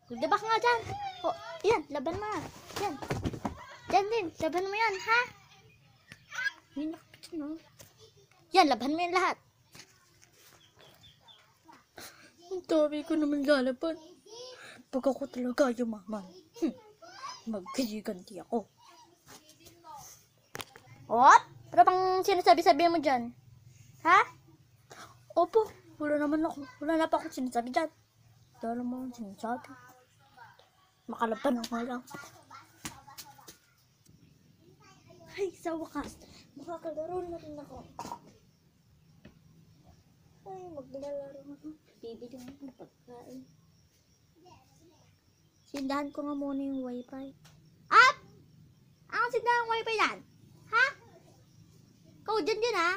Magdabak nga dyan. O, yan, laban mo nga. Yan. Yan din, laban mo yan, ha? May nakapit no? Yan, laban mo yan lahat. Ang dami ko naman lalaban. Pag ako talaga yumaman, magkagiganti ako. What? Ano bang sinasabi-sabi mo dyan? Ha? Opo, wala na pa akong sinasabi dyan. Wala naman akong sinasabi. Makalaban ako lang. Ay, sa wakas, makakalaro na rin ako. Ay, maglalaro ako. Bibili ako ng pagkain. Sindahan ko nga muna yung wifi. Up! Ang sindahan ng wifi yan? Ha? Ikaw dyan ha?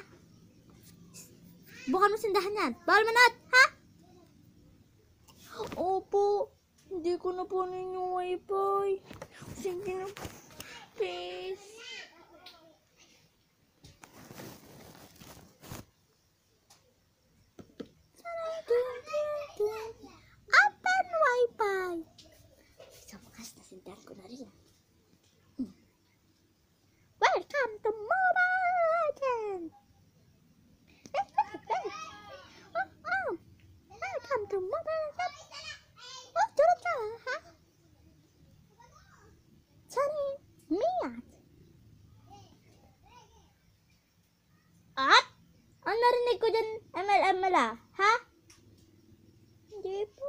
Bukan mo sindahan yan. Bawal manat, ha? Opo. Hindi ko na po yung wifi. Sige na. Please. Open wifi. Sa wakas na sindahan ko na rin. Welcome to Mobile Legends! Welcome to Mobile Legends! Oh, tara, ha? Sorry, Mia. At? Ang narinig ko dyan, ML, ha? Hindi po.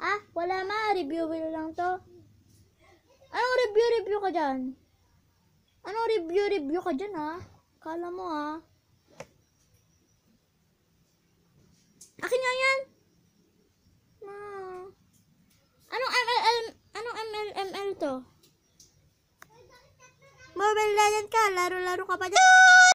Ah, wala review lang to. Anong review ka dyan? Anong review ka dyan, ha? Kala mo, ha? Akin nga yan. Anong ML to? Mobile Legends ka? Laro-laro ka pa dyan?